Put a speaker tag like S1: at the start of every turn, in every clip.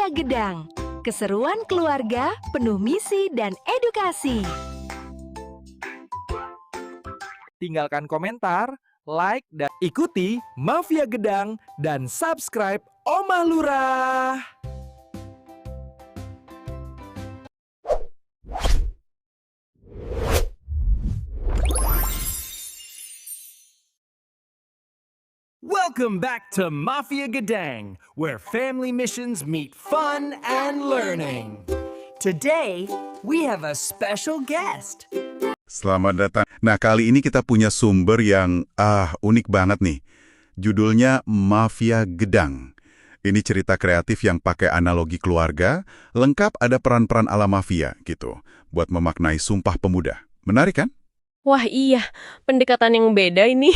S1: Mafia Gedang. Keseruan keluarga penuh misi dan edukasi.
S2: Tinggalkan komentar, like, dan ikuti Mafia Gedang dan subscribe Omah Lurah. Welcome back to Mafia Gedang, where family missions meet fun and learning. Today, we have a special guest.
S3: Selamat datang. Nah, kali ini kita punya sumber yang unik banget nih. Judulnya Mafia Gedang. Ini cerita kreatif yang pakai analogi keluarga, lengkap ada peran-peran ala mafia gitu, buat memaknai Sumpah Pemuda. Menarik kan?
S4: Wah iya, pendekatan yang beda ini.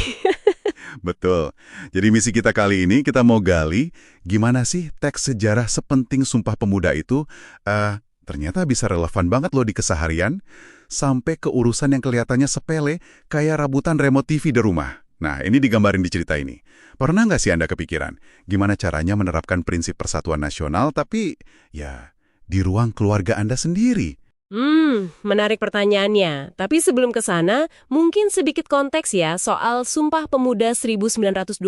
S3: Betul. Jadi misi kita kali ini, kita mau gali gimana sih teks sejarah sepenting Sumpah Pemuda itu ternyata bisa relevan banget loh di keseharian, sampai ke urusan yang kelihatannya sepele, kayak rabutan remote TV di rumah. Nah, ini digambarin di cerita ini. Pernah nggak sih Anda kepikiran gimana caranya menerapkan prinsip persatuan nasional, tapi ya di ruang keluarga Anda sendiri?
S4: Menarik pertanyaannya. Tapi sebelum ke sana, mungkin sedikit konteks ya soal Sumpah Pemuda 1928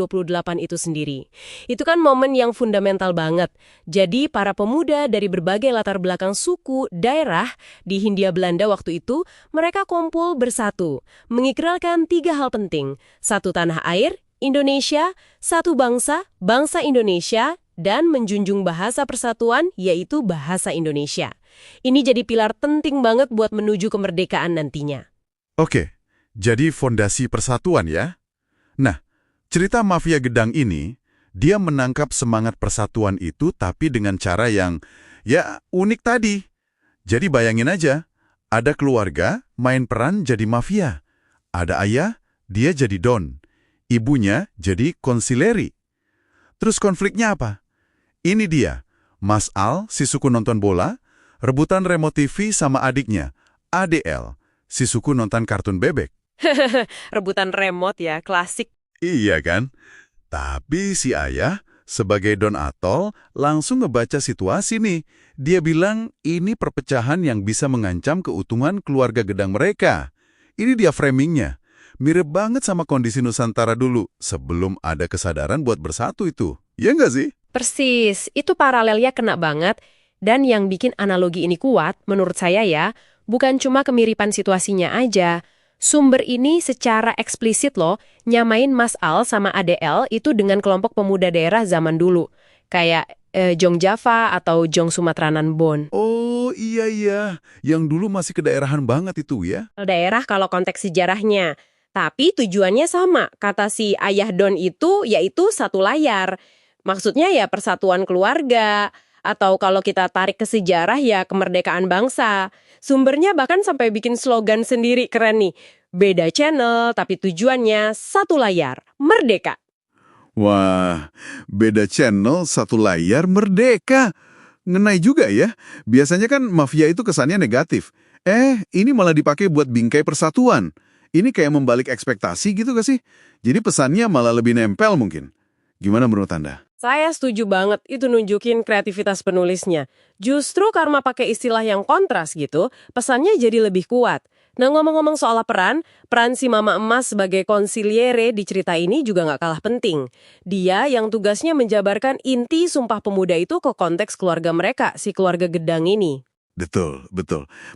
S4: itu sendiri. Itu kan momen yang fundamental banget. Jadi para pemuda dari berbagai latar belakang suku, daerah di Hindia Belanda waktu itu, mereka kumpul bersatu, mengikrarkan 3 hal penting. 1 tanah air, Indonesia, 1 bangsa, bangsa Indonesia, dan menjunjung bahasa persatuan, yaitu bahasa Indonesia. Ini jadi pilar penting banget buat menuju kemerdekaan nantinya.
S3: Oke, jadi fondasi persatuan ya? Nah, cerita Mafia Gedang ini, dia menangkap semangat persatuan itu tapi dengan cara yang, ya unik tadi. Jadi bayangin aja, ada keluarga main peran jadi mafia. Ada ayah, dia jadi don. Ibunya jadi konsileri. Terus konfliknya apa? Ini dia, Mas Al, si suku nonton bola, rebutan remote TV sama adiknya, ADL, si suku nonton kartun bebek.
S4: Rebutan remote ya, klasik.
S3: Iya kan? Tapi si ayah, sebagai Don Atol, langsung ngebaca situasi nih. Dia bilang ini perpecahan yang bisa mengancam keutuhan keluarga Gedang mereka. Ini dia framingnya. Mirip banget sama kondisi Nusantara dulu, sebelum ada kesadaran buat bersatu itu. Iya nggak sih?
S4: Persis, itu paralelnya kena banget. Dan yang bikin analogi ini kuat, menurut saya ya, bukan cuma kemiripan situasinya aja. Sumber ini secara eksplisit loh, nyamain Mas Al sama ADL itu dengan kelompok pemuda daerah zaman dulu. Kayak Jong Java atau Jong Sumatranan Bon.
S3: Oh iya, yang dulu masih kedaerahan banget itu ya.
S4: Daerah kalau konteks sejarahnya. Tapi tujuannya sama, kata si ayah Don itu yaitu satu layar. Maksudnya ya persatuan keluarga. Atau kalau kita tarik ke sejarah ya kemerdekaan bangsa. Sumbernya bahkan sampai bikin slogan sendiri, keren nih. Beda channel tapi tujuannya satu layar, merdeka.
S3: Wah, beda channel, satu layar, merdeka. Ngenai juga ya. Biasanya kan mafia itu kesannya negatif. Ini malah dipakai buat bingkai persatuan. Ini kayak membalik ekspektasi gitu gak sih? Jadi pesannya malah lebih nempel mungkin. Gimana menurut Anda?
S4: Saya setuju banget, itu nunjukin kreativitas penulisnya. Justru karena pakai istilah yang kontras gitu, pesannya jadi lebih kuat. Nah ngomong-ngomong soal peran si Mama Emas sebagai konsiliere di cerita ini juga nggak kalah penting. Dia yang tugasnya menjabarkan inti Sumpah Pemuda itu ke konteks keluarga mereka, si keluarga Gedang ini.
S3: Betul.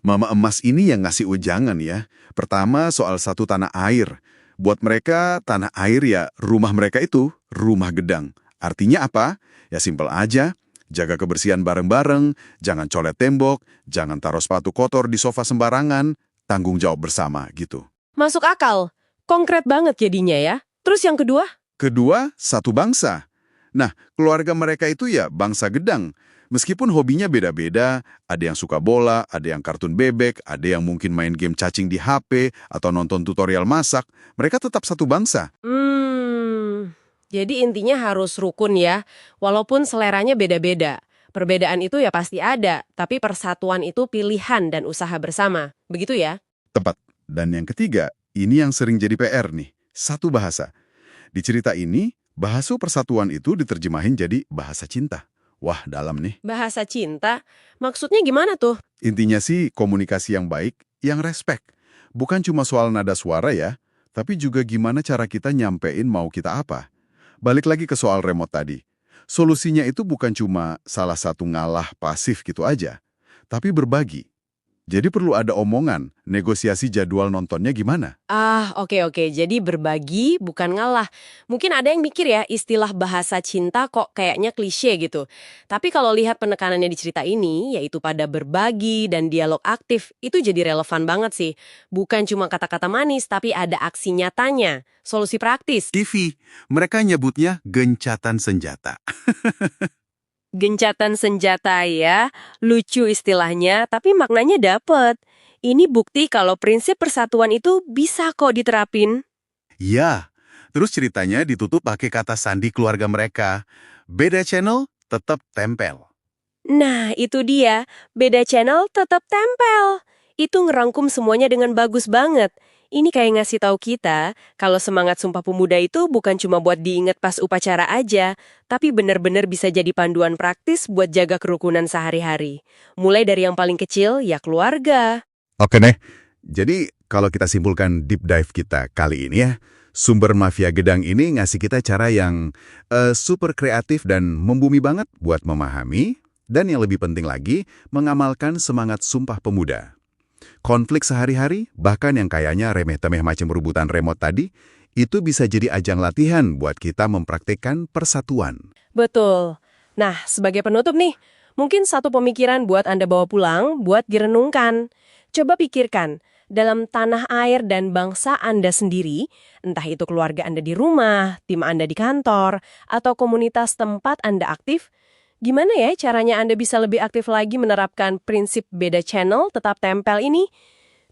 S3: Mama Emas ini yang ngasih ujangan ya. Pertama soal satu tanah air. Buat mereka, tanah air ya rumah mereka itu, rumah Gedang. Artinya apa? Ya simpel aja, jaga kebersihan bareng-bareng, jangan colet tembok, jangan taruh sepatu kotor di sofa sembarangan, tanggung jawab bersama gitu.
S4: Masuk akal, konkret banget jadinya ya. Terus yang kedua?
S3: Kedua, satu bangsa. Nah, keluarga mereka itu ya bangsa Gedang. Meskipun hobinya beda-beda, ada yang suka bola, ada yang kartun bebek, ada yang mungkin main game cacing di HP, atau nonton tutorial masak, mereka tetap satu bangsa.
S4: Jadi intinya harus rukun ya, walaupun seleranya beda-beda. Perbedaan itu ya pasti ada, tapi persatuan itu pilihan dan usaha bersama. Begitu ya?
S3: Tepat. Dan yang ketiga, ini yang sering jadi PR nih, satu bahasa. Di cerita ini, bahasa persatuan itu diterjemahin jadi bahasa cinta. Wah, dalam nih.
S4: Bahasa cinta? Maksudnya gimana tuh?
S3: Intinya sih komunikasi yang baik, yang respect. Bukan cuma soal nada suara ya, tapi juga gimana cara kita nyampein mau kita apa. Balik lagi ke soal remote tadi. Solusinya itu bukan cuma salah satu ngalah pasif gitu aja, tapi berbagi. Jadi perlu ada omongan, negosiasi jadwal nontonnya gimana.
S4: Oke. Jadi berbagi bukan ngalah. Mungkin ada yang mikir ya, istilah bahasa cinta kok kayaknya klise gitu. Tapi kalau lihat penekanannya di cerita ini, yaitu pada berbagi dan dialog aktif, itu jadi relevan banget sih. Bukan cuma kata-kata manis, tapi ada aksi nyatanya, solusi praktis.
S3: TV, mereka nyebutnya gencatan senjata.
S4: Gencatan senjata ya, lucu istilahnya, tapi maknanya dapet. Ini bukti kalau prinsip persatuan itu bisa kok diterapin.
S3: Ya, terus ceritanya ditutup pakai kata sandi keluarga mereka. Beda channel, tetap tempel.
S4: Nah, itu dia. Beda channel tetap tempel. Itu ngerangkum semuanya dengan bagus banget. Ini kayak ngasih tahu kita kalau semangat Sumpah Pemuda itu bukan cuma buat diingat pas upacara aja, tapi benar-benar bisa jadi panduan praktis buat jaga kerukunan sehari-hari. Mulai dari yang paling kecil, ya keluarga.
S3: Oke deh, jadi kalau kita simpulkan deep dive kita kali ini ya, sumber Mafia Gedang ini ngasih kita cara yang super kreatif dan membumi banget buat memahami, dan yang lebih penting lagi, mengamalkan semangat Sumpah Pemuda. Konflik sehari-hari, bahkan yang kayaknya remeh-temeh macam rebutan remote tadi, itu bisa jadi ajang latihan buat kita mempraktikkan persatuan.
S4: Betul. Nah, sebagai penutup nih, mungkin satu pemikiran buat Anda bawa pulang, buat direnungkan. Coba pikirkan, dalam tanah air dan bangsa Anda sendiri, entah itu keluarga Anda di rumah, tim Anda di kantor, atau komunitas tempat Anda aktif, gimana ya caranya Anda bisa lebih aktif lagi menerapkan prinsip beda channel tetap tempel ini?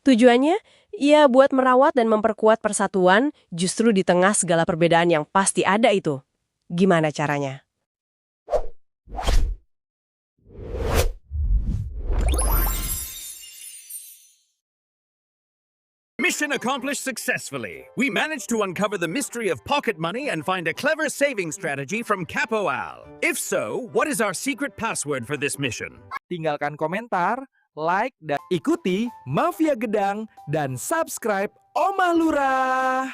S4: Tujuannya, ya buat merawat dan memperkuat persatuan justru di tengah segala perbedaan yang pasti ada itu. Gimana caranya?
S2: Mission accomplished successfully. We managed to uncover the mystery of pocket money and find a clever saving strategy from Capoal. If so, what is our secret password for this mission?
S5: Tinggalkan komentar, like, dan ikuti Mafia Gedang dan subscribe Omah Lurah.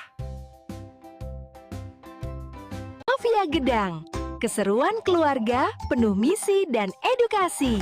S1: Mafia Gedang, keseruan keluarga penuh misi dan edukasi.